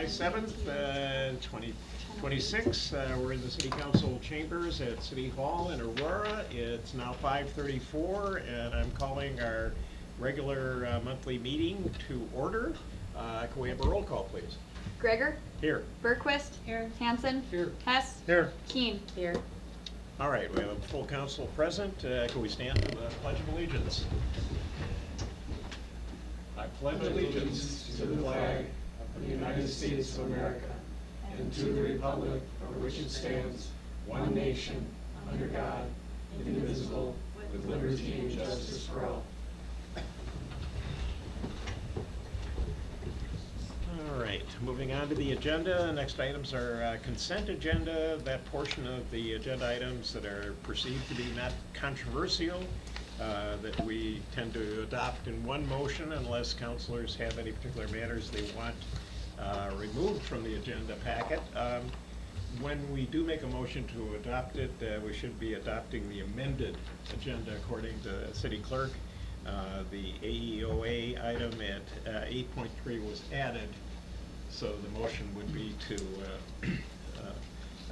July 7th, 2026. We're in the City Council chambers at City Hall in Aurora. It's now 5:34, and I'm calling our regular monthly meeting to order. Can we have a roll call, please? Gregor? Here. Berquist? Here. Hanson? Here. Hess? Here. Keen? Here. All right, we have a full council present. Can we stand for the Pledge of Allegiance? I pledge allegiance to the flag of the United States of America and to the republic for which it stands, one nation, under God, indivisible, with liberty and justice for all. All right, moving on to the agenda. Next items are consent agenda. That portion of the agenda items that are perceived to be not controversial, that we tend to adopt in one motion unless councilors have any particular matters they want removed from the agenda packet. When we do make a motion to adopt it, we should be adopting the amended agenda according to city clerk. The AEOA item at 8.3 was added, so the motion would be to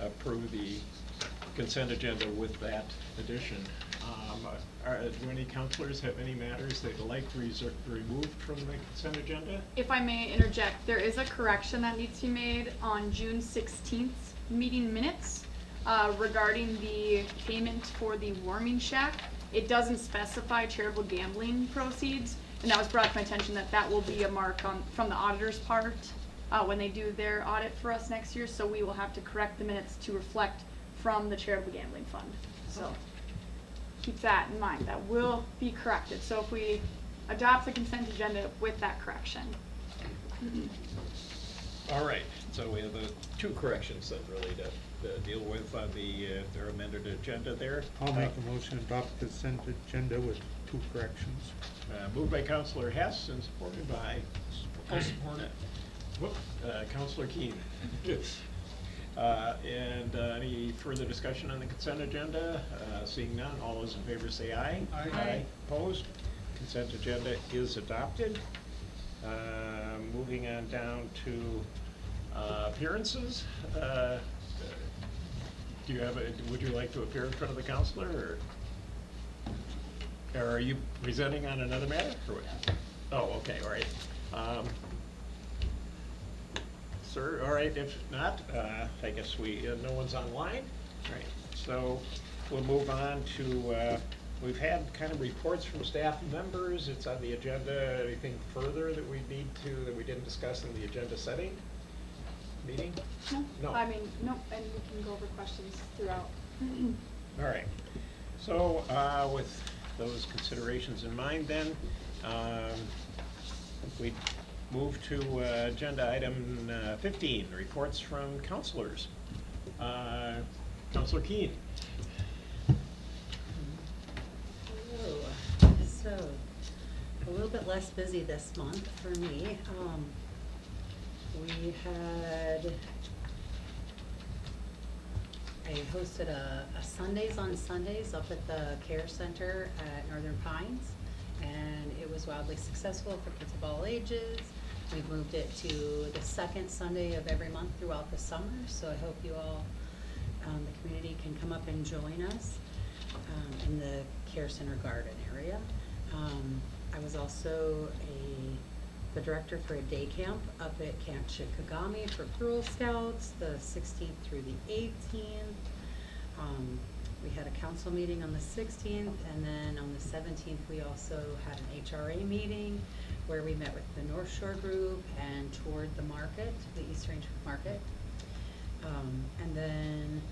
approve the consent agenda with that addition. Do any councilors have any matters they'd like removed from the consent agenda? If I may interject, there is a correction that needs to be made on June 16th meeting minutes regarding the payment for the warming shack. It doesn't specify charitable gambling proceeds, and that was brought to my attention that that will be a mark on from the auditor's part when they do their audit for us next year, so we will have to correct the minutes to reflect from the charitable gambling fund. So keep that in mind. That will be corrected. So if we adopt the consent agenda with that correction. All right, so we have two corrections that really to deal with on their amended agenda there. I'll make a motion to adopt the consent agenda with two corrections. Moved by Councilor Hess and supported by Councilor Keen. And any further discussion on the consent agenda? Seeing none, all those in favor say aye. Aye. Opposed? Consent agenda is adopted. Moving on down to appearances. Do you have would you like to appear in front of the councilor, or are you presenting on another matter? Or what? Oh, okay, all right. Sir, all right, if not, I guess no one's online. All right, so we'll move on to, we've had kind of reports from staff members. It's on the agenda. Anything further that we need that we didn't discuss in the agenda setting meeting? No. I mean, no, and we can go over questions throughout. All right, so with those considerations in mind then, we move to agenda item 15, reports from councilors. Councilor Keen. Hello. So, a little bit less busy this month for me. I hosted a Sundays on Sundays up at the Care Center at Northern Pines, and it was wildly successful for kids of all ages. We've moved it to the second Sunday of every month throughout the summer, so I hope you all, the community, can come up and join us in the Care Center garden area. I was also the director for a day camp up at Camp Chikagami for Girl Scouts, the 16th through the 18th. We had a council meeting on the 16th, and then on the 17th we also had an HRA meeting where we met with the North Shore group and toured the market, the East Range Market. And then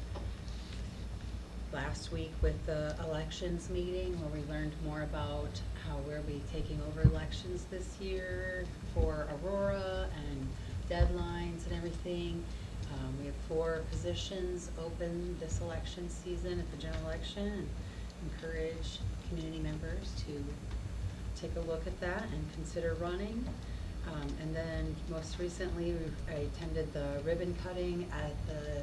last week with the elections meeting where we learned more about how we'll be taking over elections this year for Aurora and deadlines and everything. We have 4 positions open this election season at the general election, and encourage community members to take a look at that and consider running. And then most recently I attended the ribbon cutting at the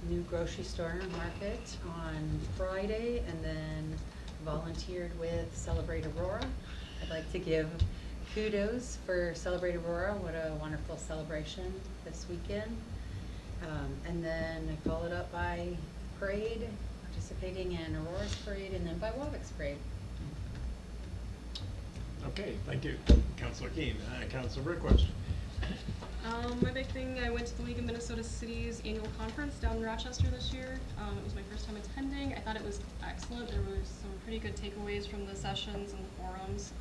new grocery store market on Friday, and then volunteered with Celebrate Aurora. I'd like to give kudos for Celebrate Aurora. What a wonderful celebration this weekend. And then I followed up by parade, participating in Aurora's parade, and then by Wavik's parade. Okay, thank you, Councilor Keen. Councilor Request. My big thing, I went to the League of Minnesota Cities annual conference down in Rochester this year. It was my first time attending. I thought it was excellent. There was some pretty good takeaways from the sessions and the forums.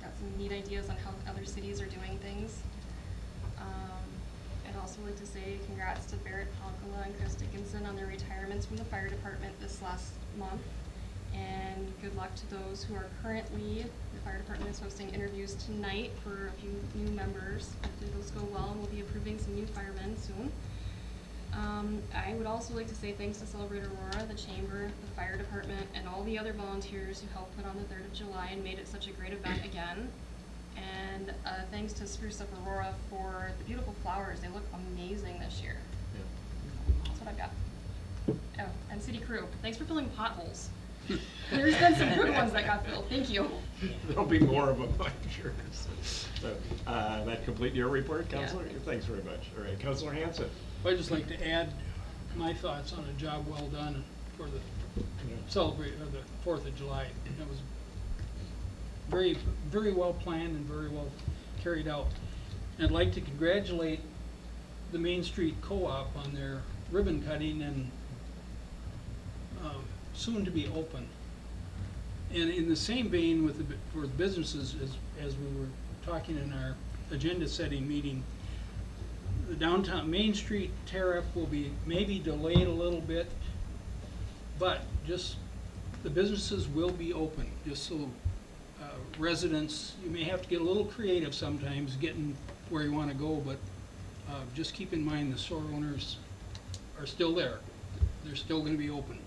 Got some neat ideas on how other cities are doing things. I'd also like to say congrats to Barrett Ponkala and Chris Dickinson on their retirements from the fire department this last month. And good luck to those who are currently, the fire department is hosting interviews tonight for a few new members. Hopefully those go well, and we'll be approving some new firemen soon. I would also like to say thanks to Celebrate Aurora, the Chamber, the fire department, and all the other volunteers who helped put on the 3rd of July and made it such a great event again. And thanks to Spruce Up Aurora for the beautiful flowers. They look amazing this year. That's what I've got. Oh, and City Crew, thanks for filling potholes. There's been some good ones that got filled. Thank you. There'll be more of them, I'm sure. So, that complete your report, Councilor? Yeah. Thanks very much. All right, Councilor Hanson. I'd just like to add my thoughts on a job well done for the the 4th of July. It was very, very well planned and very well carried out. And I'd like to congratulate the Main Street Co-op on their ribbon cutting and soon to be open. And in the same vein with for the businesses, as we were talking in our agenda setting meeting, the downtown Main Street tear-up will be maybe delayed a little bit, but just the businesses will be open, just so residents, you may have to get a little creative sometimes getting where you want to go, but just keep in mind the store owners are still there. They're still going to be open.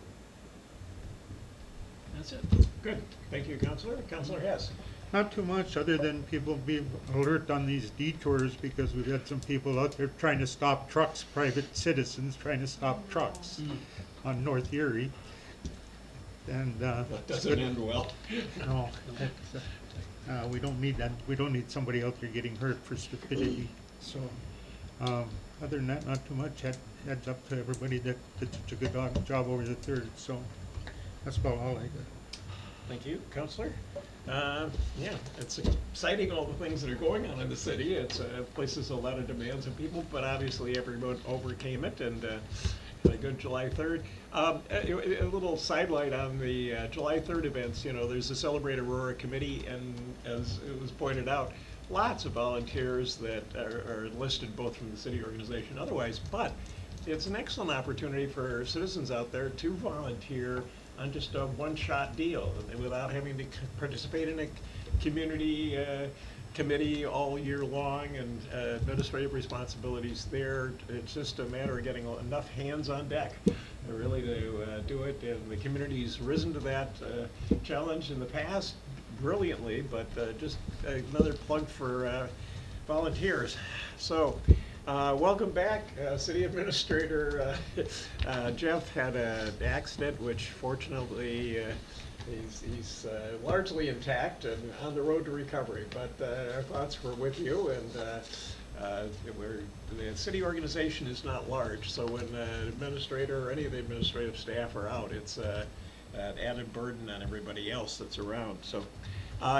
That's it. Good. Thank you, Councilor. Councilor Hess. Not too much, other than people be alert on these detours, because we've had some people out there trying to stop trucks, private citizens trying to stop trucks on North Erie. And That doesn't end well. no, we don't need that. We don't need somebody out there getting hurt for stupidity. So, other than that, not too much. Heads up to everybody that did such a good job over the 3rd. So, that's about all I got. Thank you, Councilor. Yeah, it's exciting, all the things that are going on in the city. It's places a lot of demands of people, but obviously everyone overcame it, and had a good July 3rd. A little sidelight on the July 3rd events. You know, there's the Celebrate Aurora committee, and as it was pointed out, lots of volunteers that are listed both from the city organization and otherwise, but it's an excellent opportunity for citizens out there to volunteer on just a one-shot deal without having to participate in a community committee all year long and administrative responsibilities there. It's just a matter of getting enough hands on deck really to do it, and the community's risen to that challenge in the past brilliantly, but just another plug for volunteers. So welcome back, City Administrator Jeff had an accident, which fortunately he's largely intact and on the road to recovery. But our thoughts were with you, and the city organization is not large, so when the administrator or any of the administrative staff are out, it's an added burden on everybody else that's around. So.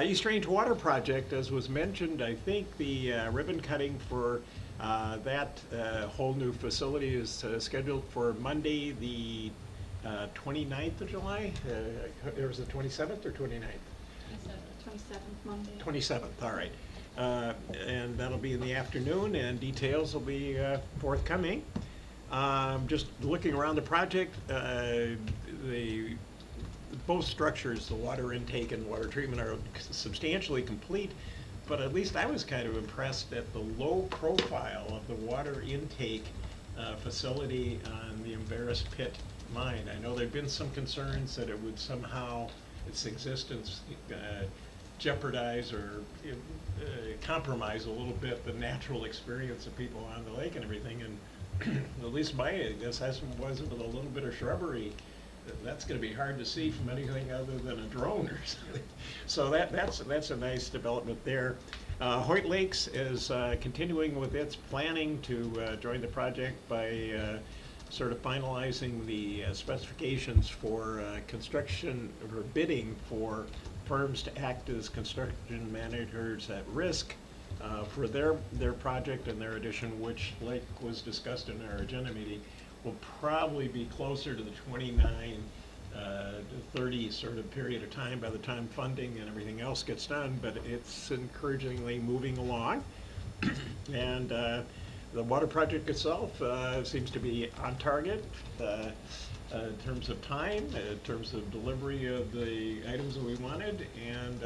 East Range Water Project, as was mentioned, I think the ribbon cutting for that whole new facility is scheduled for Monday, the 29th of July. Or was it 27th or 29th? 27th, Monday. 27th, all right. And that'll be in the afternoon, and details will be forthcoming. Just looking around the project, both structures, the water intake and water treatment, are substantially complete, but at least I was kind of impressed at the low profile of the water intake facility on the Embarrass Pit mine. I know there'd been some concerns that it would somehow, its existence, jeopardize or compromise a little bit the natural experience of people on the lake and everything, and at least my assessment was with a little bit of shrubbery that's gonna be hard to see from anything other than a drone or something. So that's a nice development there. Hoyt Lakes is continuing with its planning to join the project by sort of finalizing the specifications for construction, or bidding for firms to act as construction managers at risk for their project and their addition, which, like was discussed in our agenda meeting, will probably be closer to the 29 to 30 sort of period of time by the time funding and everything else gets done, but it's encouragingly moving along. And the water project itself seems to be on target in terms of time, in terms of delivery of the items that we wanted, and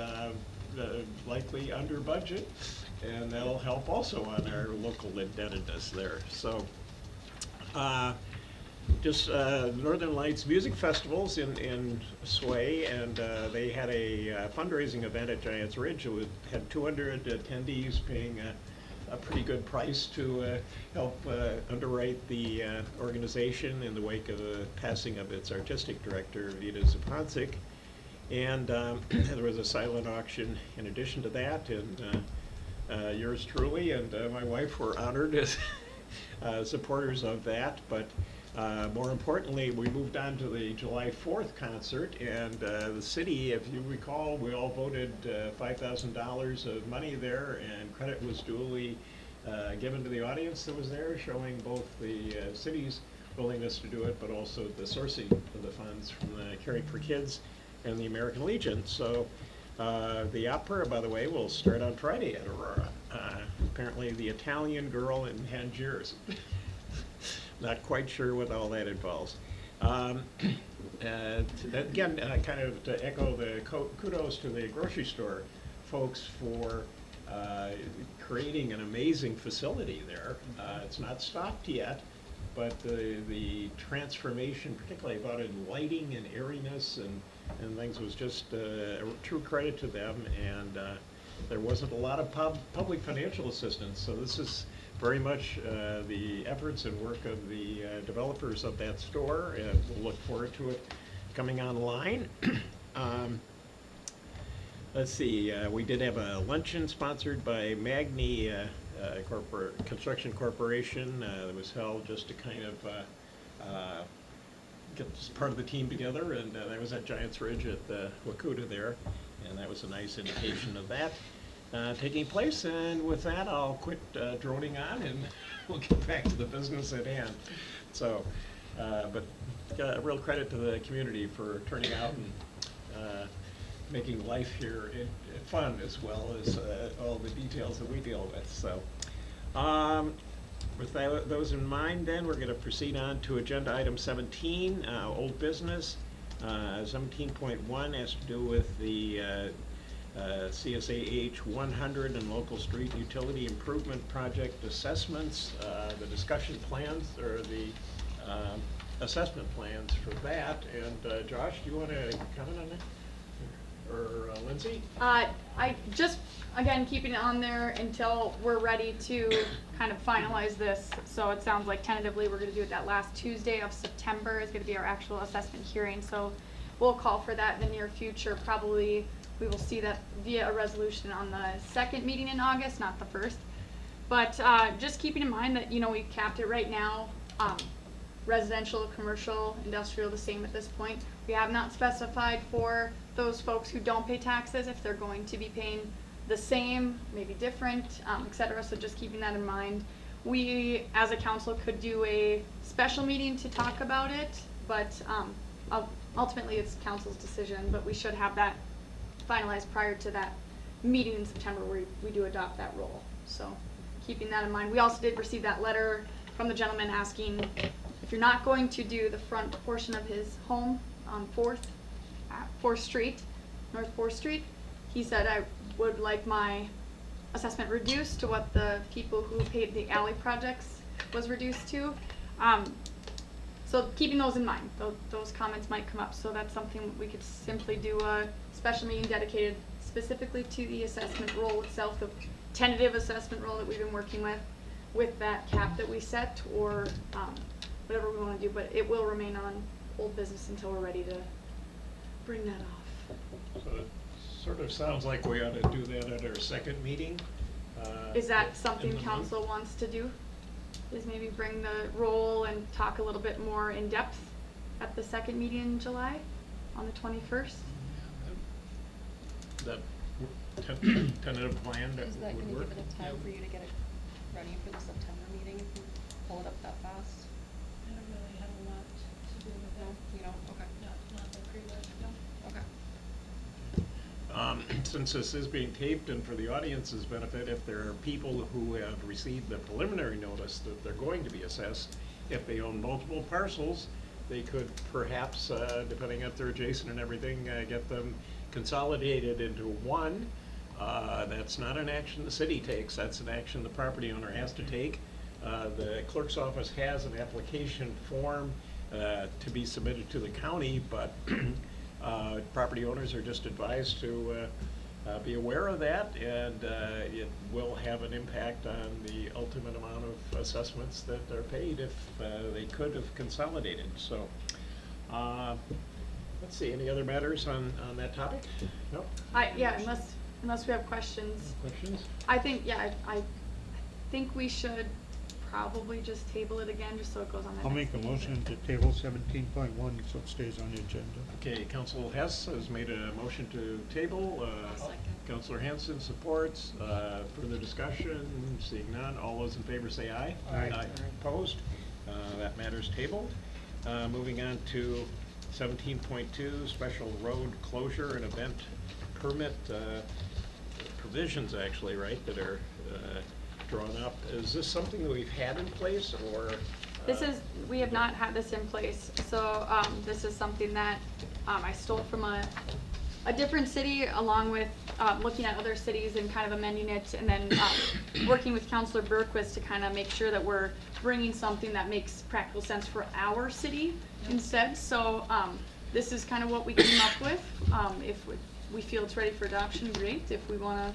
likely under budget. And that'll help also on our local indebtedness there. So just Northern Lights Music Festivals in Sway, and they had a fundraising event at Giants Ridge. It had 200 attendees paying a pretty good price to help underwrite the organization in the wake of the passing of its artistic director, Vida Zupancic. And there was a silent auction in addition to that, and yours truly and my wife were honored as supporters of that. But more importantly, we moved on to the July 4th concert, and the city, if you recall, we all voted $5,000 of money there, and credit was duly given to the audience that was there, showing both the city's willingness to do it, but also the sourcing of the funds from the Caring for Kids and the American Legion. So the opera, by the way, will start on Friday at Aurora. Apparently the Italian Girl in Tangiers. Not quite sure what all that involves. Again, kind of to echo the kudos to the grocery store folks for creating an amazing facility there. It's not stocked yet, but the transformation, particularly about in lighting and airiness and things, was just a true credit to them. And there wasn't a lot of public financial assistance, so this is very much the efforts and work of the developers of that store, and we'll look forward to it coming online. Let's see, we did have a luncheon sponsored by Magni Construction Corporation that was held just to kind of get part of the team together, and that was at Giants Ridge at the Wakuta there, and that was a nice indication of that taking place. And with that, I'll quit droning on, and we'll get back to the business at hand. So, but real credit to the community for turning out and making life here fun, as well as all the details that we deal with. So, with those in mind, then we're going to proceed on to agenda item 17, old business. 17.1 has to do with the CSAH 100 and local street utility improvement project assessments, the discussion plans, or the assessment plans for that. And Josh, do you want to comment on that? Or Lindsay? I just, again, keeping it on there until we're ready to kind of finalize this. So it sounds like tentatively we're going to do it that last Tuesday of September is going to be our actual assessment hearing. So we'll call for that in the near future. Probably we will see that via a resolution on the second meeting in August, not the first. But just keeping in mind that, you know, we've capped it right now. Residential, commercial, industrial, the same at this point. We have not specified for those folks who don't pay taxes if they're going to be paying the same, maybe different, et cetera. So just keeping that in mind. We, as a council, could do a special meeting to talk about it, but ultimately it's council's decision. But we should have that finalized prior to that meeting in September where we do adopt that role. So keeping that in mind. We also did receive that letter from the gentleman asking if you're not going to do the front portion of his home on 4th Street, North 4th Street, he said I would like my assessment reduced to what the people who paid the alley projects was reduced to. So keeping those in mind, those comments might come up. So that's something we could simply do a special meeting dedicated specifically to the assessment role itself, the tentative assessment role that we've been working with that cap that we set, or whatever we want to do, but it will remain on old business until we're ready to bring that off. So it sort of sounds like we ought to do that at our second meeting. Is that in something the month. council wants to do? Is maybe bring the roll and talk a little bit more in depth at the second meeting in July on the 21st? That tentative plan that Is that would gonna work? give enough time for you to get it ready for the September meeting, if you pull it up that fast? I don't really have a lot to do with No, that. you don't, okay, Not the pre-reg, no. okay. Since this is being taped, and for the audience's benefit, if there are people who have received the preliminary notice that they're going to be assessed, if they own multiple parcels, they could perhaps, depending if they're adjacent and everything, get them consolidated into one. That's not an action the city takes, that's an action the property owner has to take. The clerk's office has an application form to be submitted to the county, but property owners are just advised to be aware of that, and it will have an impact on the ultimate amount of assessments that are paid if they could have consolidated. So, let's see, any other matters on that topic? No? Yeah, unless we have questions. Questions? I think, yeah, I think we should probably just table it again, just so it goes on the I'll next make a meeting. motion to table 17.1 so it stays on the agenda. Okay, Council Hess has made a motion to table. Second. Councilor Hanson supports. Further discussion, seeing none. All those in favor say aye. Aye. Opposed? That matter's tabled. Moving on to 17.2, special road closure and event permit provisions, actually, right, that are drawn up. Is this something that we've had in place, or? We have not had this in place, so, this is something that, I stole from a different city, along with, looking at other cities and kind of amending it, and then, working with Councilor Berquist to kind of make sure that we're bringing something that makes practical sense for our city instead, so, this is kind of what we came up with. If we feel it's ready for adoption, great. If we wanna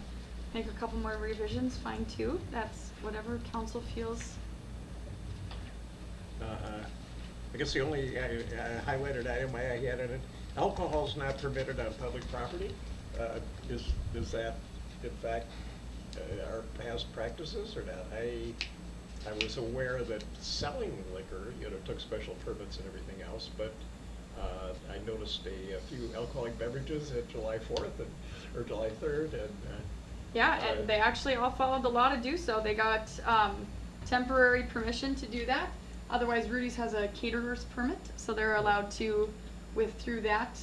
make a couple more revisions, fine too. That's whatever council feels. I guess the only highlighted item I had in it, alcohol's not permitted on public property. Is that in fact our past practices or not? I was aware that selling liquor, took special permits and everything else, but I noticed a few alcoholic beverages at July 4th or July 3rd, and Yeah, and they actually all followed the law to do so. They got temporary permission to do that. Otherwise, Rudy's has a caterer's permit, so they're allowed to, through that,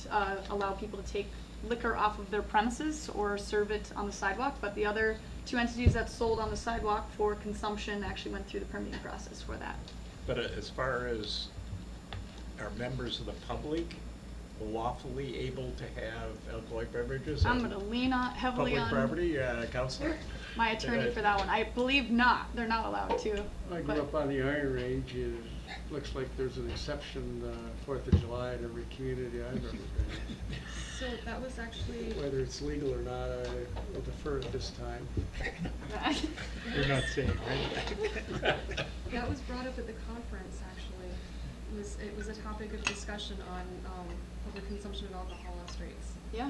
allow people to take liquor off of their premises or serve it on the sidewalk. But the other two entities that sold on the sidewalk for consumption actually went through the permitting process for that. But as far as are members of the public lawfully able to have alcoholic beverages I'm on gonna lean heavily public on property, Counselor? my attorney for that one. I believe not. They're not allowed to. I but- grew up on the Iron Range, it looks like there's an exception, 4th of July in every community I've ever been in. So that was actually, Whether it's legal or not, I will defer at this time. You're not saying, right? that was brought up at the conference, actually. It was a topic of discussion on, public consumption of alcohol on streets. Yeah.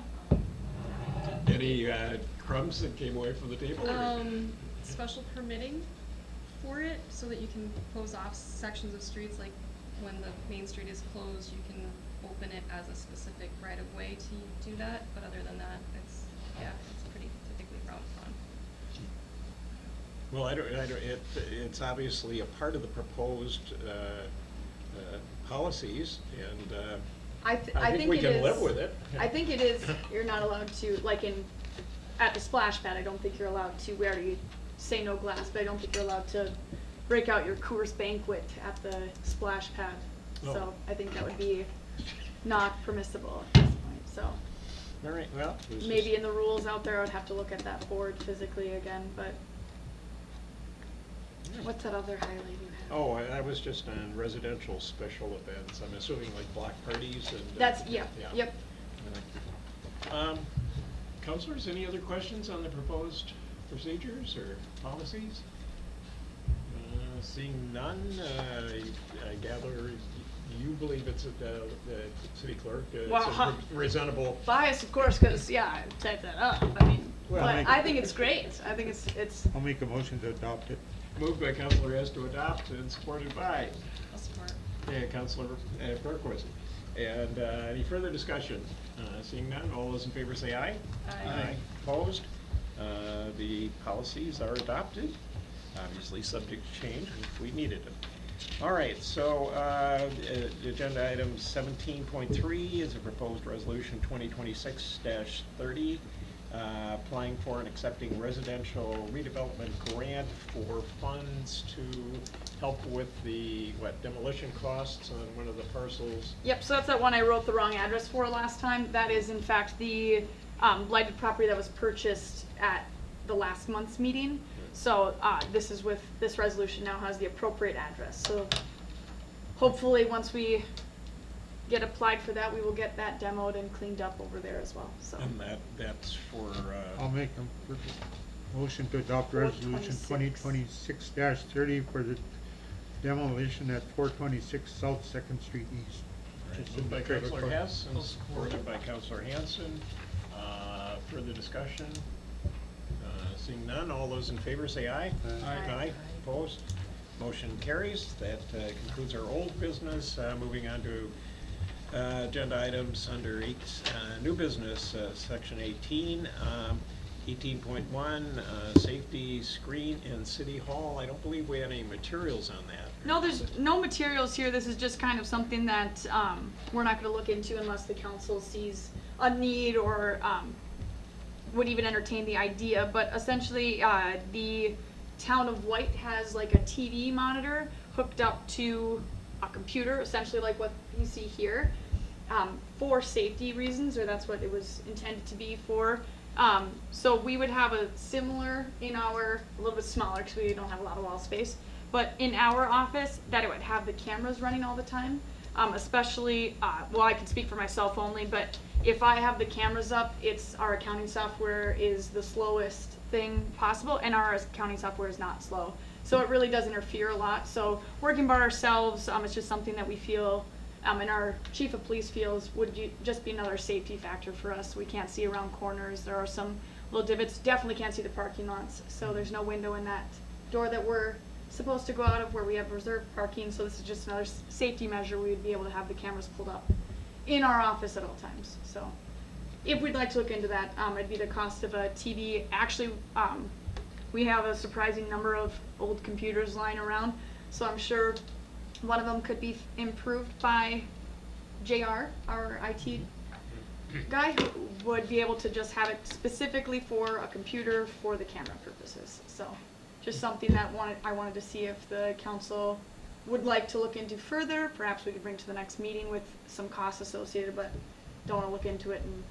Any crumbs that came away from the table? or- Special permitting for it, so that you can close off sections of streets, like when the main street is closed, you can open it as a specific right of way to do that, but other than that, it's pretty typically frowned upon. Well, it's obviously a part of the proposed policies, and I think we it can is- live with it. I think it is, you're not allowed to, like at the splash pad, I don't think you're allowed to, we already say no glass, but I don't think you're allowed to break out your Coors Banquet at the splash pad. Oh. So I think that would be not permissible at this point, so. All right, well. this is- Maybe in the rules out there, I would have to look at that board physically again, but what's that other highlight you have? Oh, I was just on residential special events, I'm assuming like block parties and. That's, yep. Counselors, any other questions on the proposed procedures or policies? Seeing none, I gather you believe it's the city clerk? It's Well, a reasonable, Bias, of course, because, yeah, I typed that up. I mean, Well, but make- I think it's great. I think it's, I'll make a motion to adopt it. moved by Counselor Hess to adopt and supported by I'll support. Counselor Berquist. And any further discussion? Seeing none, all those in favor say aye. Aye. Opposed? The policies are adopted, obviously subject to change if we needed them. All right, so agenda item 17.3 is a proposed resolution 2026-30, applying for and accepting residential redevelopment grant for funds to help with the, demolition costs on one of the parcels. yep, so that's that one I wrote the wrong address for last time. That is in fact the blighted property that was purchased at the last month's meeting. So this is with, this resolution now has the appropriate address. So hopefully, once we get applied for that, we will get that demoed and cleaned up over there as well, so. And that's for, I'll make a motion to adopt resolution 426. 2026-30 for the demolition at 426 South Second Street East. Just in moved by the trailer Counselor park. Hess and supported by Counselor Hanson. Further discussion? Seeing none, all those in favor say aye. Aye. Aye, opposed? Motion carries. That concludes our old business. Moving on to agenda items under new business, section 18. 18.1, safety screen in City Hall. I don't believe we had any materials on that. No, there's no materials here. This is just kind of something that we're not going to look into unless the council sees a need or would even entertain the idea. But essentially, the town of White has like a TV monitor hooked up to a computer, essentially like what you see here, for safety reasons, or that's what it was intended to be for. So we would have a similar in our, a little bit smaller because we don't have a lot of wall space, but in our office that it would have the cameras running all the time, especially, well, I can speak for myself only, but if I have the cameras up, it's our accounting software is the slowest thing possible, and our accounting software is not slow. So it really does interfere a lot. So working by ourselves, it's just something that we feel, and our chief of police feels would just be another safety factor for us. We can't see around corners. There are some little divots. Definitely can't see the parking lots. So there's no window in that door that we're supposed to go out of where we have reserved parking. So this is just another safety measure. We would be able to have the cameras pulled up in our office at all times. So if we'd like to look into that, it'd be the cost of a TV. Actually, we have a surprising number of old computers lying around. So I'm sure one of them could be improved by JR, our IT guy, who would be able to just have it specifically for a computer for the camera purposes. So just something that I wanted to see if the council would like to look into further. Perhaps we could bring to the next meeting with some costs associated, but don't want to look into it and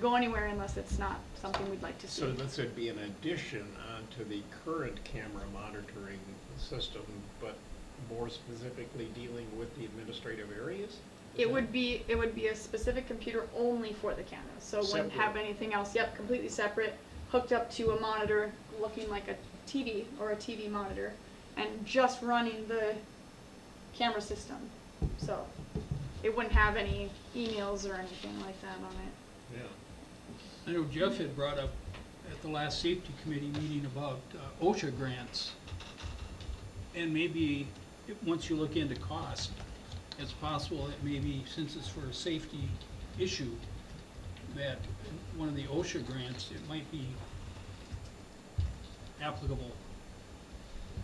go anywhere unless it's not something we'd like to see. So this would be an addition to the current camera monitoring system, but more specifically dealing with the administrative areas? It would be a specific computer only for the camera, so it wouldn't have Separate. anything else. Yep, completely separate, hooked up to a monitor looking like a TV or a TV monitor, and just running the camera system. So it wouldn't have any emails or anything like that on it. Yeah. I know Jeff had brought up at the last safety committee meeting about OSHA grants. And maybe, once you look into cost, it's possible that maybe, since it's for a safety issue, that one of the OSHA grants, it might be applicable.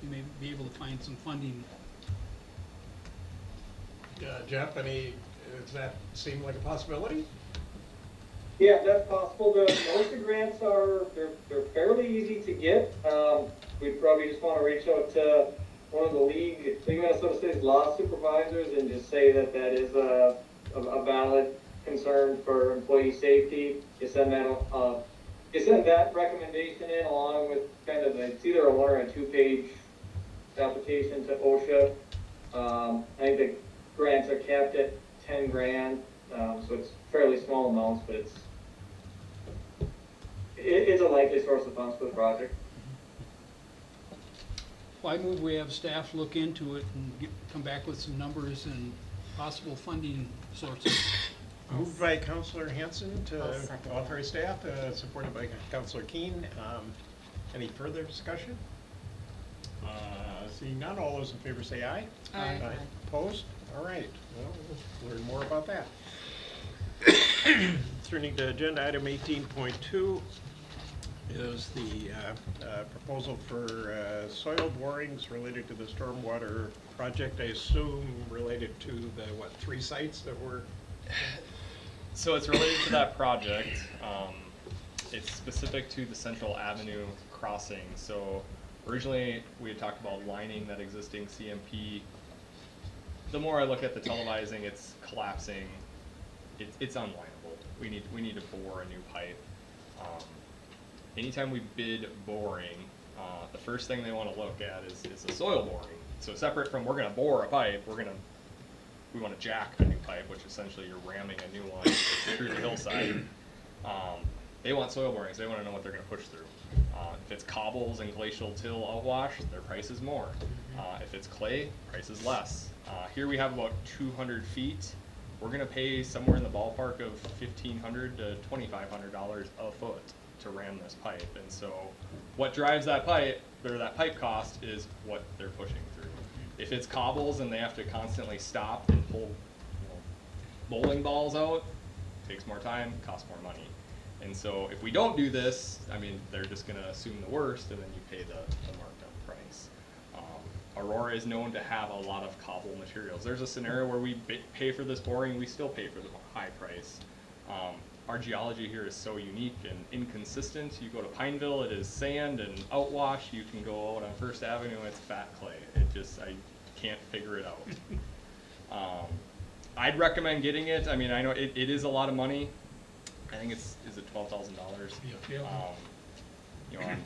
You may be able to find some funding. Jeff, does that seem like a possibility? Yeah, that's possible. Most of the grants they're fairly easy to get. We'd probably just want to reach out to one of the League of Minnesota State's law supervisors and just say that is a valid concern for employee safety. You send that recommendation in along with kind of it's either a 1 or a 2-page application to OSHA. I think the grants are capped at 10 grand, so it's fairly small amounts, but it's a likely source of funds for the project. Well, I move we have staff look into it and come back with some numbers and possible funding sources. Moved by Counselor Hanson I'll to second that. authorize staff, supported by Counselor Keen. Any further discussion? Seeing none, all those in favor say aye. Aye. Opposed? All right, well, we'll learn more about that. Turning to agenda item 18.2 is the proposal for soil borings related to the stormwater project, I assume related to the, what, 3 sites that were? So it's related to that project. It's specific to the Central Avenue crossing. So originally, we had talked about lining that existing CMP. The more I look at the televising, it's collapsing. It's unlineable. We need to bore a new pipe. Anytime we bid boring, the first thing they want to look at is a soil boring. So separate from we're going to bore a pipe, we want to jack a new pipe, which essentially you're ramming a new one through the hillside. They want soil borings. They want to know what they're going to push through. If it's cobbles and glacial till outwash, their price is more. If it's clay, price is less. Here we have about 200 feet. We're going to pay somewhere in the ballpark of $1,500 to $2,500 a foot to ram this pipe. And so what drives that pipe, or that pipe cost, is what they're pushing through. If it's cobbles and they have to constantly stop and pull bowling balls out, takes more time, costs more money. And so if we don't do this, I mean, they're just gonna assume the worst, and then you pay the marked up price. Aurora is known to have a lot of cobble materials. There's a scenario where we pay for this boring, we still pay for the high price. Our geology here is so unique and inconsistent. You go to Pineville, it is sand and outwash. You can go out on First Avenue, it's fat clay. I can't figure it out. I'd recommend getting it. I mean, I know it is a lot of money. I think is it $12,000? Yeah. You know,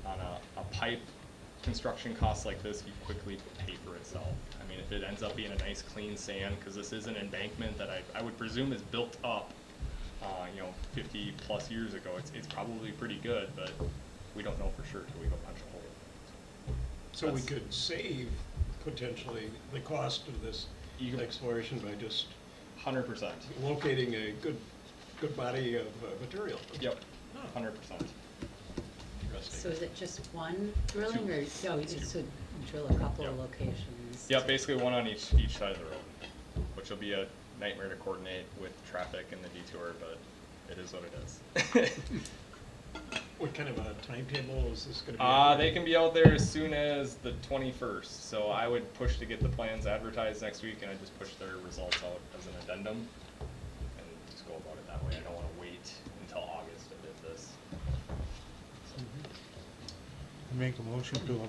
on a pipe construction cost like this, you quickly pay for itself. I mean, if it ends up being a nice clean sand, because this is an embankment that I would presume is built up, 50 plus years ago, it's probably pretty good, but we don't know for sure till we go punch a hole. So we That's- could save potentially the cost of this You can- exploration by just 100%. locating a good body of material. Yep, Huh. 100%. Interesting. So is it just one drilling, or, no, you just would drill a couple of Yep. locations? Yeah, basically one on each side of the road, which will be a nightmare to coordinate with traffic and the detour, but it is what it is. What kind of a timetable is this gonna be? They can be out there as soon as the 21st, so I would push to get the plans advertised next week, and I just push their results out as an addendum, and just go about it that way. I don't wanna wait until August to bid this. Make a motion to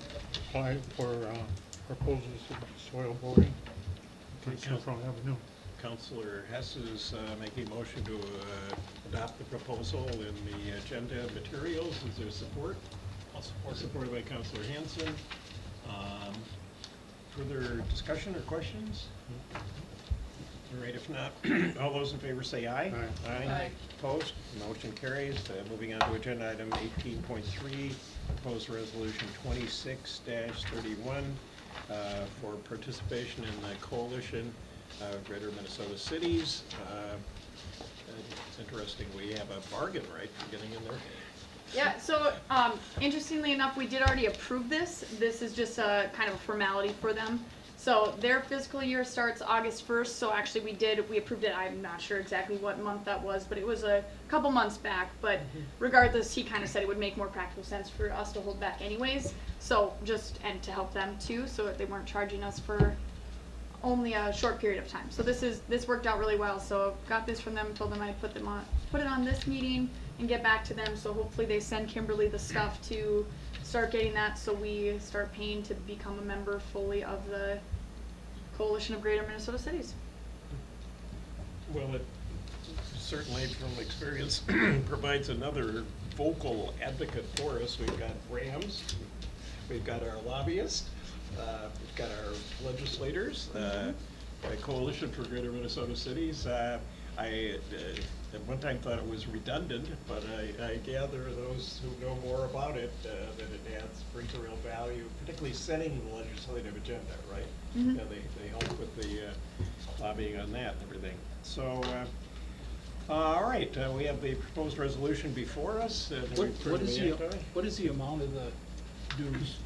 apply for proposals of soil boring Okay, on Central Avenue. Counselor Hess is making a motion to adopt the proposal in the agenda materials. Is there support? I'll support it. Supported by Counselor Hanson. Further discussion or questions? All right, if not, all those in favor say aye. Aye. Aye. Opposed? Motion carries. Moving on to agenda item 18.3, proposed resolution 26-31 for participation in the coalition of Greater Minnesota Cities. It's interesting, we have a bargain, right, for getting in there? Yeah, so interestingly enough, we did already approve this. This is just a kind of a formality for them. So their fiscal year starts August 1st, so actually we approved it, I'm not sure exactly what month that was, but it was a couple months back. But regardless, he kind of said it would make more practical sense for us to hold back anyways. So and to help them too, so that they weren't charging us for only a short period of time. So this worked out really well. So got this from them, told them I'd put it on this meeting and get back to them. So hopefully they send Kimberly the stuff to start getting that, so we start paying to become a member fully of the Coalition of Greater Minnesota Cities. Well, it certainly, from experience, provides another vocal advocate for us. We've got Rams, we've got our lobbyists, we've got our legislators, the Coalition for Greater Minnesota Cities. at one time thought it was redundant, but I gather those who know more about it, that it brings a real value, particularly setting the legislative agenda, right? Mhm. Yeah, they help with the lobbying on that and everything. So, all right, we have the proposed resolution before us. What is the amount of the dues?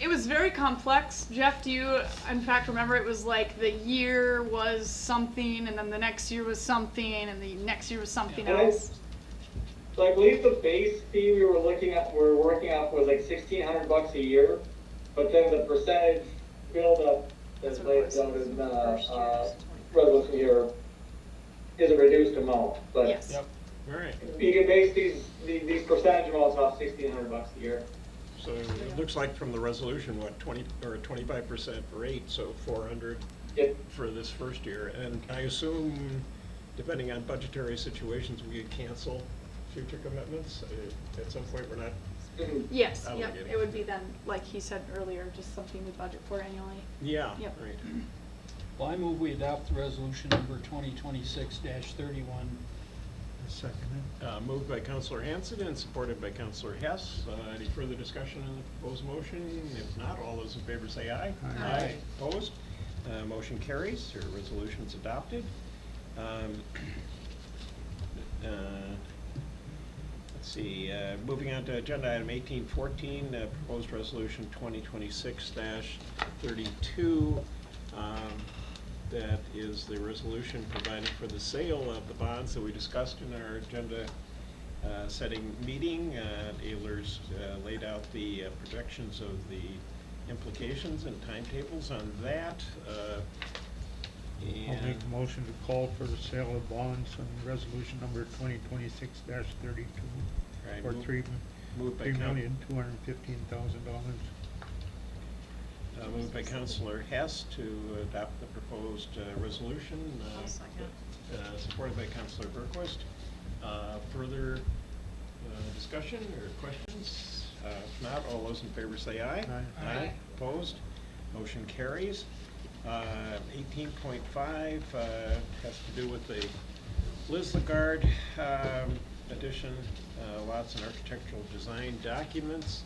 It was very complex. Jeff, do you in fact remember it was like the year was something and then the next year was something and the next year was something Yeah. else? So I believe the base fee we were working off was like $1,600 a year, but then the percentage build up that's That's what it laid was. down in First year is resolution here is a reduced amount, but Yes. Yep, all right. you can base these percentage amounts off $1,600 a year. So it looks like from the resolution, what, 20 or 25% rate, so 400 Yep. for this first year. And I assume, depending on budgetary situations, we could cancel future commitments. At some point, we're not, Mhm. Yes, I yep. would get it. It would be then, like he said earlier, just something we budget for annually. yeah, Yep. right. Well, I move we adopt the resolution number 2026-31. Second it. Moved by Counselor Hanson and supported by Counselor Hess. Any further discussion on the proposed motion? If not, all those in favor say aye. Aye. Aye. Opposed? Motion carries, your resolution's adopted. Let's see, moving on to agenda item 1814, proposed resolution 2026-32. That is the resolution providing for the sale of the bonds that we discussed in our agenda setting meeting. Ayler's laid out the projections of the implications and timetables on that. I'll make a motion to call for the sale of bonds on resolution number 2026-32 Right, for moved by $3,215,000. Moved by Counselor Hess to adopt the proposed resolution. I'll second. Supported by Counselor Berquist. Further discussion or questions? If not, all those in favor say aye. Aye. Aye. Opposed? Motion carries. 18.5 has to do with the Liz Lagarde edition, lots and architectural design documents.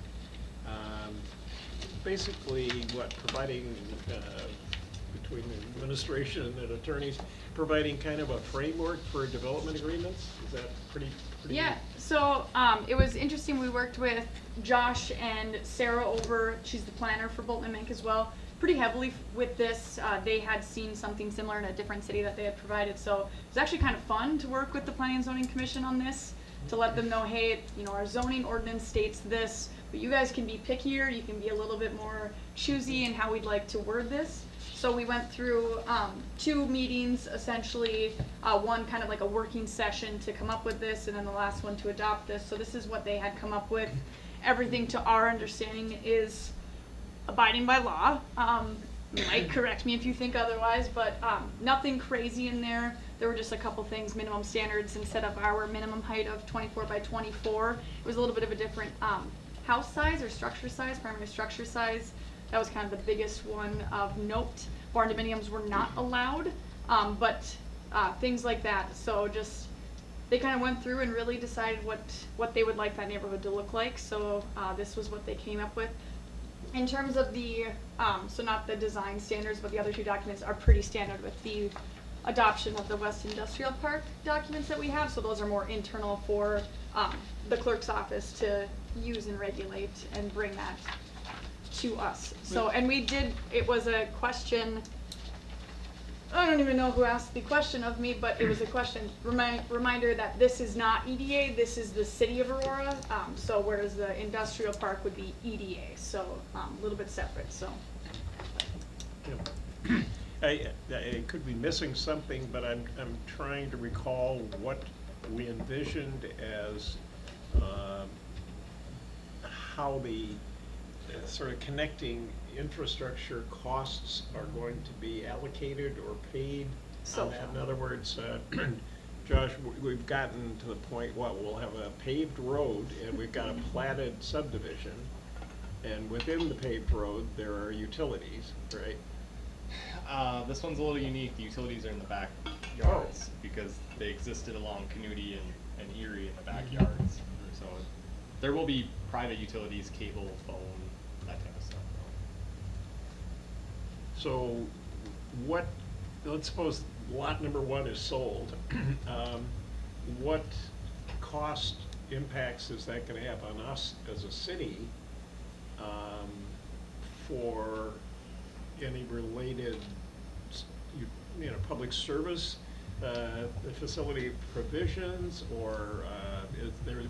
Basically, providing, between the administration and attorneys, providing kind of a framework for development agreements? Is that pretty? Yeah, so it was interesting. We worked with Josh and Sarah over, she's the planner for Bolton and Mink as well, pretty heavily with this. They had seen something similar in a different city that they had provided, so it was actually kind of fun to work with the Planning and Zoning Commission on this, to let them know, hey, our zoning ordinance states this, but you guys can be pickier, you can be a little bit more choosy in how we'd like to word this. So we went through 2 meetings, essentially, one kind of like a working session to come up with this, and then the last one to adopt this. So this is what they had come up with. Everything to our understanding is abiding by law. You might correct me if you think otherwise, but nothing crazy in there. There were just a couple things, minimum standards, instead of our minimum height of 24 by 24. It was a little bit of a different house size or structure size, primary structure size. That was kind of the biggest one of note. Barn dominiums were not allowed, but things like that. So just, they kind of went through and really decided what they would like that neighborhood to look like. So this was what they came up with. In terms of the, so not the design standards, but the other 2 documents are pretty standard with the adoption of the West Industrial Park documents that we have. So those are more internal for the clerk's office to use and regulate and bring that to us. So, and we did, it was a question, I don't even know who asked the question of me, but it was a question, reminder that this is not EDA, this is the city of Aurora, so whereas the industrial park would be EDA, so a little bit separate, so. Yeah. I could be missing something, but I'm trying to recall what we envisioned as how the sort of connecting infrastructure costs are going to be allocated or paid on that. In other words, Josh, we've gotten to the point, we'll have a paved road and we've got a platted subdivision, and within the paved road there are utilities, right? This one's a little unique. The utilities are in the Oh. backyards because they existed along Canute and Erie in the backyards. So there will be private utilities, cable, phone, that type of stuff. So what, let's suppose lot number 1 is sold. What cost impacts is that gonna have on us as a city for any related, you know, public service facility provisions, or is there,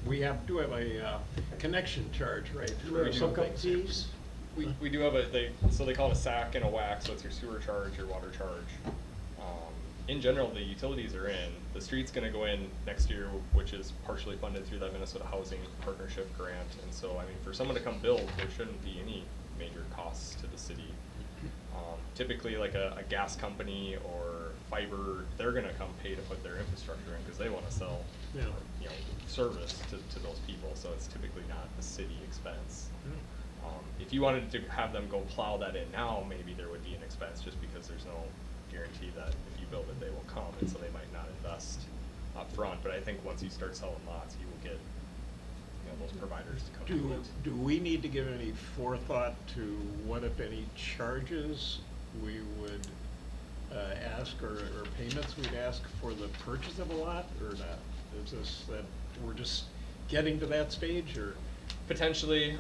do have a connection charge, right? For some things. We do have so they call it a SAC and a WAC, so it's your sewer charge, your water charge. In general, the utilities are in. The street's gonna go in next year, which is partially funded through that Minnesota Housing Partnership grant. And so, I mean, for someone to come build, there shouldn't be any major costs to the city. Typically, like a gas company or fiber, they're gonna come pay to put their infrastructure in because they wanna sell, Yeah. you know, service to those people. So it's typically not a city expense. If you wanted to have them go plow that in now, maybe there would be an expense just because there's no guarantee that if you build it, they will come, and so they might not invest up front. But I think once you start selling lots, you will get, you know, those providers to come do it. Do we need to give any forethought to what, if any, charges we would ask, or payments we'd ask for the purchase of a lot, or not? Is this that we're just getting to that stage, or? Potentially,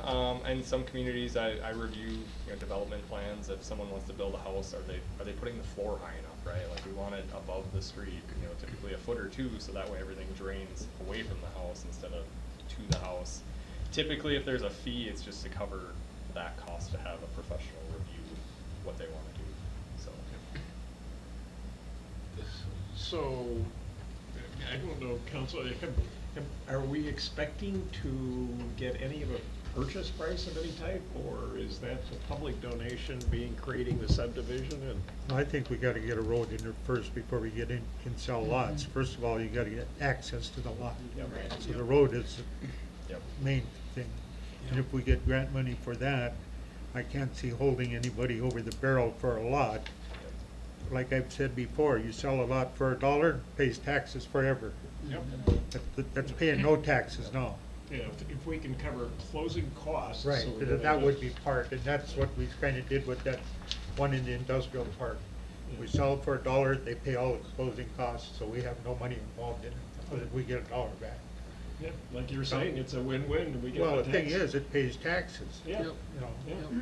in some communities, I review, you know, development plans. If someone wants to build a house, are they putting the floor high enough, right? Like, we want it above the street, you know, typically a foot or two, so that way everything drains away from the house instead of to the house. Typically, if there's a fee, it's just to cover that cost to have a professional review what they want to do, so. So, I don't know, Council, are we expecting to get any of a purchase price of any type, or is that a public donation creating the subdivision and? I think we gotta get a road in there first before we can sell lots. First of all, you gotta get access to the lot. Yep. So the road is Yep. the main thing. And if we get grant money for that, I can't see holding anybody over the barrel for a lot. Like I've said before, you sell a lot for $1, pays taxes forever. Yep. That's paying no taxes now. Yeah, if we can cover closing costs. Right, so that would be part, and that's what we kinda did with that one in the industrial park. We sell it for $1, they pay all the closing costs, so we have no money involved in it, other than we get $1 back. Yeah, like you were saying, it's a win-win, and we get Well, the the thing tax. is, it pays taxes. Yeah. You know,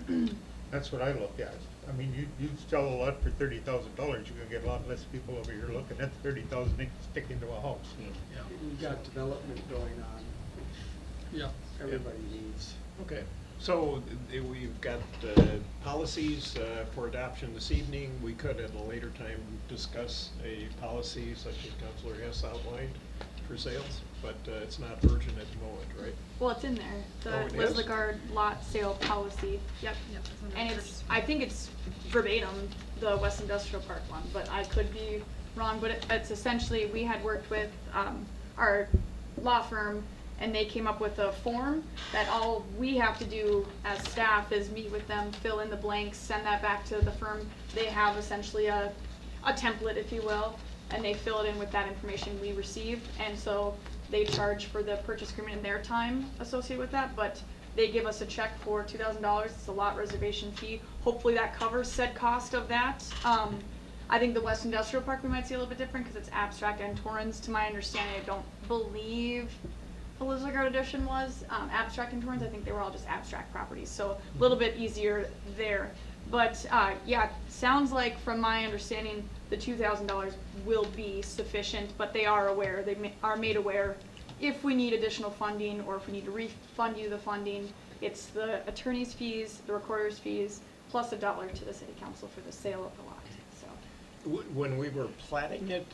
Yeah. that's what I look at. I mean, you sell a lot for $30,000, you're gonna get a lot less people over here looking at the 30,000 they can stick into a house. Yeah. We've got development going on, Yeah. everybody needs. Okay, so we've got policies for adoption this evening. We could at a later time discuss a policy such as Councilor Hess outlined for sales, but it's not urgent at the moment, right? Well, it's in there, Oh, the it is? Lizard lot sale policy, yep. Yep, it's under And purchase. it's, I think it's verbatim, the West Industrial Park one, but I could be wrong, but it's essentially, we had worked with, our law firm, and they came up with a form that all we have to do as staff is meet with them, fill in the blanks, send that back to the firm. They have essentially a template, if you will, and they fill it in with that information we received, and so they charge for the purchase agreement and their time associated with that, but they give us a check for $2,000, it's a lot reservation fee. Hopefully that covers said cost of that. I think the West Industrial Park we might see a little bit different because it's abstract and Torrens. To my understanding, I don't believe the Lizard edition was abstract and Torrens. I think they were all just abstract properties, so a little bit easier there. But yeah, sounds like from my understanding, the $2,000 will be sufficient, but they are aware, are made aware if we need additional funding or if we need to refund you the funding, it's the attorney's fees, the recorder's fees, plus $1 to the city council for the sale of the lot, so. When we were platting it,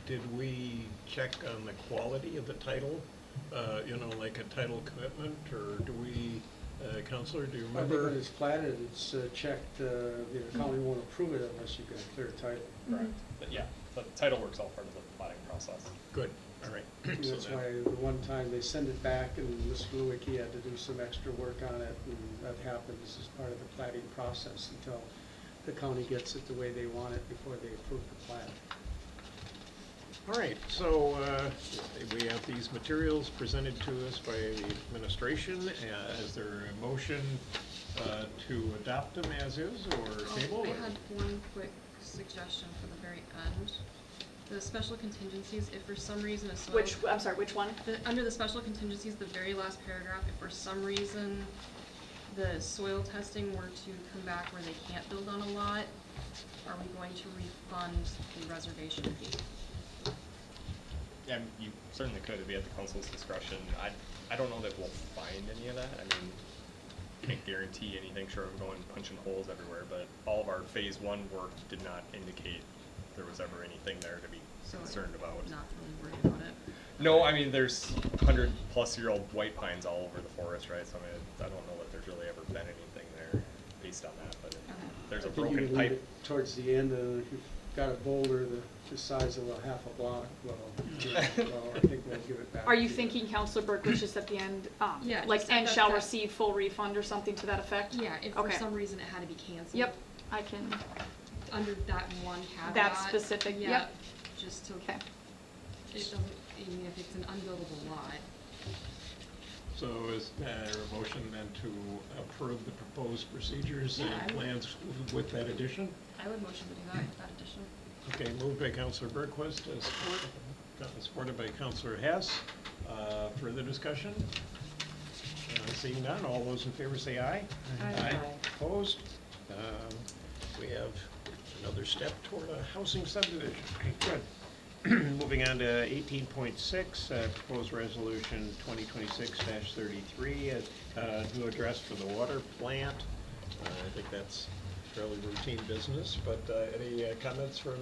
did we check on the quality of the title? You know, like a title commitment, or do we, Counselor, do you I think remember? when it's platted, it's checked, the county won't approve it unless you get a clear title. Correct. But yeah, the title work's all part of the platting process. Good, all right. And So that's that- why the one time they send it back and Mr. Lewicki had to do some extra work on it, and that happens as part of the platting process until the county gets it the way they want it before they approve the plat. All right, so we have these materials presented to us by the administration. Is there a motion to adopt them as is or table? I or- had one quick suggestion for the very end. The special contingencies, if for some reason a soil. I'm sorry, which one? Under the special contingencies, the very last paragraph, if for some reason the soil testing were to come back where they can't build on a lot, are we going to refund the reservation fee? Yeah, you certainly could, it'd be at the council's discretion. I don't know that we'll find any of that. I mean, can't guarantee anything short of going punching holes everywhere, but all of our phase one work did not indicate there was ever anything there to be So concerned about. Not really worried about it. No, I mean, there's 100-plus-year-old white pines all over the forest, right? So I mean, I don't know that there's really ever been anything there based on that, but Okay. there's a I think you broken can leave pipe. it towards the end, and if you've got a boulder the size of a half a block, well, I think we'll give it back. Are you to thinking Counselor Burke was just at the end, Yeah, like, just and that- shall that- receive full refund or something to that effect? Yeah, if for Okay. some reason it had to be canceled. Yep, I can, Under that one caveat. That specific, Yeah, yep. just to, okay. it doesn't, even if it's an unbuildable lot. So is there a motion then to approve the proposed procedures Yeah, I and would- plans with that addition? I would motion to do that with that addition. Okay, moved by Counselor Berquist, supported by Counselor Hess. Further discussion? Seeing none, all those in favor say aye. Aye. Opposed? We have another step toward a housing subdivision. Okay, good. Moving on to 18.6, proposed resolution 2026-33, new address for the water plant. I think that's fairly routine business, but any comments from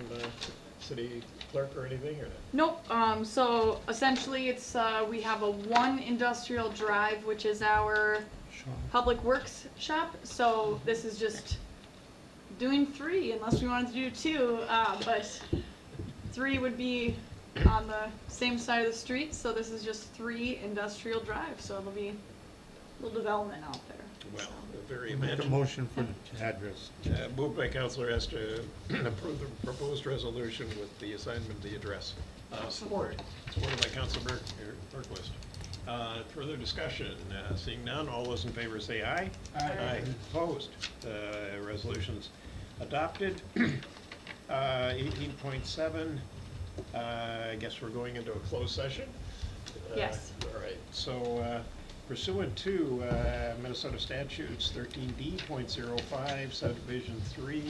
city clerk or anything, or? Nope, so essentially it's, we have a one industrial drive, which is our Sean. public works shop, so this is just doing three, unless we wanted to do two, but three would be on the same side of the street, so this is just three industrial drive, so it'll be a little development out there. Well, very Make a imaginative. motion for the address. Moved by Counselor Hess to approve the proposed resolution with the assignment of the address. Supported by Counselor Berquist. Further discussion, seeing none, all those in favor say aye. Aye. Opposed, resolution's adopted. 18.7, I guess we're going into a closed session? Yes. All right, so pursuant to Minnesota statutes 13D.05 subdivision 3,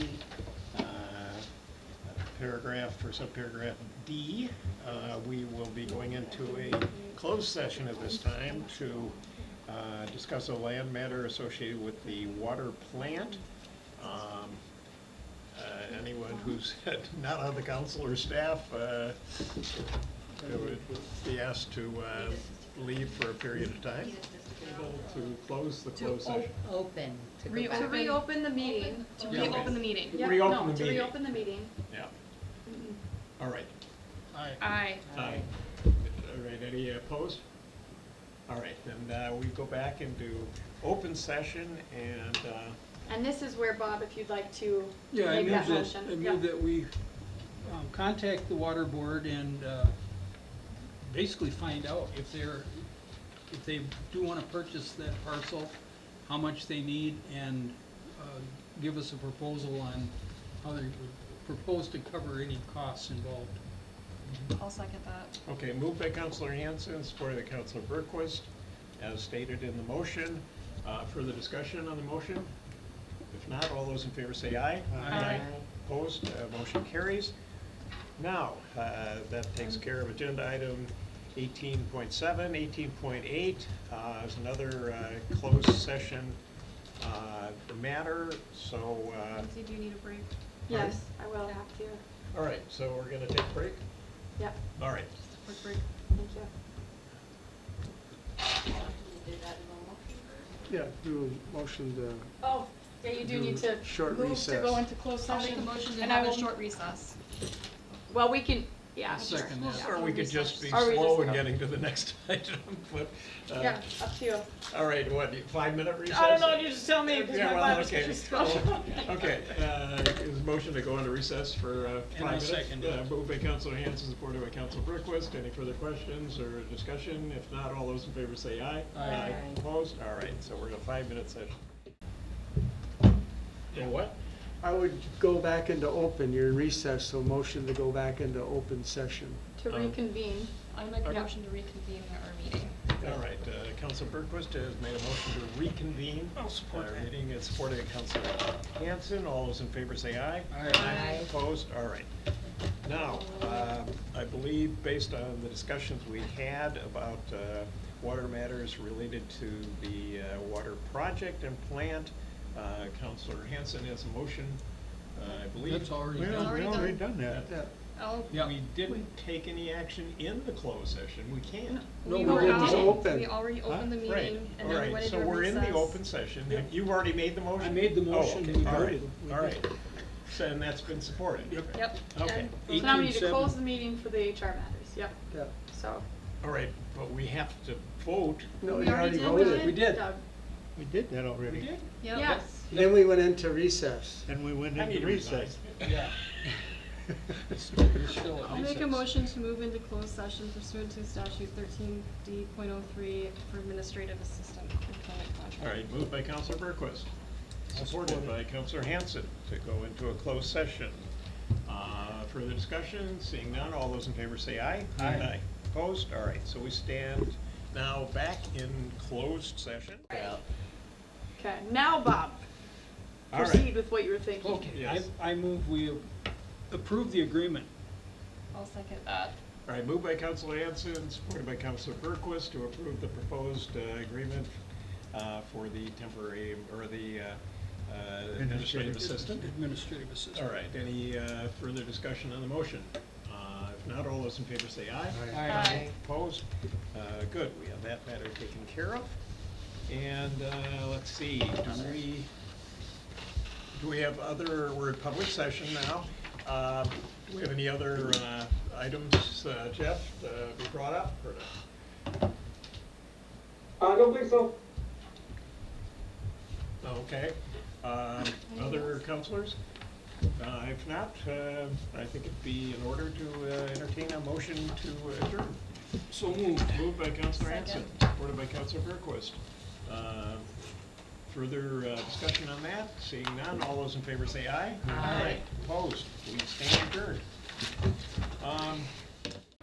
paragraph for subparagraph D, we will be going into a closed session at this time to discuss a land matter associated with the water plant. Anyone who's not on the council or staff would be asked to leave for a period of time. Able to close the closed session. Open. To go Re- back. To reopen the meeting. To Yeah. reopen the meeting. Yep, Reopen no, the to meeting. reopen the meeting. Yeah. All right. Aye. Aye. Aye. All right, any opposed? All right, then we go back into open session and, And this is where, Bob, if you'd like to Yeah, I make move that that, motion. I Yeah. move that we contact the water board and basically find out if they do wanna purchase that parcel, how much they need, and give us a proposal on how they would propose to cover any costs involved. I'll second that. okay, moved by Counselor Hanson, supported by Counselor Berquist, as stated in the motion. Further discussion on the motion? If not, all those in favor say aye. Aye. Opposed, motion carries. Now, that takes care of agenda item 18.7. 18.8 is another closed session matter, so, Lindsay, do you need a break? Yes, I will have to. all right, so we're gonna take a break? Yep, All right. Quick break. thank you. Yeah, do a motion to, Oh, yeah, you do Do need to short move to recess. go into closed I'll session. make a motion to And I have a will- short recess. Well, we can, Yeah, I'll sure. second that. Or we could just be Or we slow just in go. getting to the next item, but, Yeah, up to you. all right, what, 5-minute recess? I don't know, you just tell me, 'cause Yeah, my well, Bible's okay. just spelled. Okay, is a motion to go into recess for 5 I'll minutes? second it. Moved by Counselor Hanson, supported by Counselor Berquist. Any further questions or discussion? If not, all those in favor say aye. Aye. Opposed? All right, so we're in a 5-minute session. And what? I would go back into open, you're in recess, so motion to go back into open session. To reconvene. I make a Okay. motion to reconvene our meeting. All right, Counselor Berquist has made a motion to reconvene. I'll support Our that. meeting is supported by Counselor Hanson. All those in favor say aye. Aye. Opposed? All right. Now, I believe based on the discussions we had about water matters related to the water project and plant, Counselor Hanson has a motion, I believe. That's already Well, done. we already done that. Yeah. Oh, Yeah. We didn't take any action in the closed session. We can't. No, we we were didn't. out. Open. We already opened the Right, meeting and all then we right, went into so a we're in the recess. open session. You've already made the motion? I made the motion, Oh, we okay, all right, voted. We all right. did. So, and that's been supported? Yep. Okay. and So now we need to 18-7. close the meeting for the HR matters, yep, Yeah. so. All right, but we have to vote. No, We you already already did voted. We did. Doug. We did that already. We did? Yep. Yes. Then we went into recess. And we went I need into to resign. recess. Yeah. It's still at I'll make a recess. motion to move into closed session pursuant to statute 13D.03 for administrative assistant employment contract. All right, moved by Counselor Berquist, supported by Counselor Hanson to go into a closed session. Further discussion, seeing none, all those in favor say aye. Aye. Opposed? All right, so we stand now back in closed session. Okay, now Bob, All right. proceed with what you were thinking. Okay, Yes. I move we approve the agreement. I'll second that. All right, moved by Counselor Hanson, supported by Counselor Berquist to approve the proposed agreement for the temporary, or the administrative assistant. Administrative assistant. All right, any further discussion on the motion? If not, all those in favor say aye. Aye. Opposed? Good, we have that matter taken care of. And let's see, do we have other, we're in public session now. Do we have any other items, Jeff, to be brought up or not? I don't think so. Okay. Other counselors? If not, I think it'd be in order to entertain a motion to adjourn. So moved. Moved by Counselor Hanson, supported by Counselor Berquist. Further discussion on that? Seeing none, all those in favor say aye. Aye. Opposed? We stand adjourned.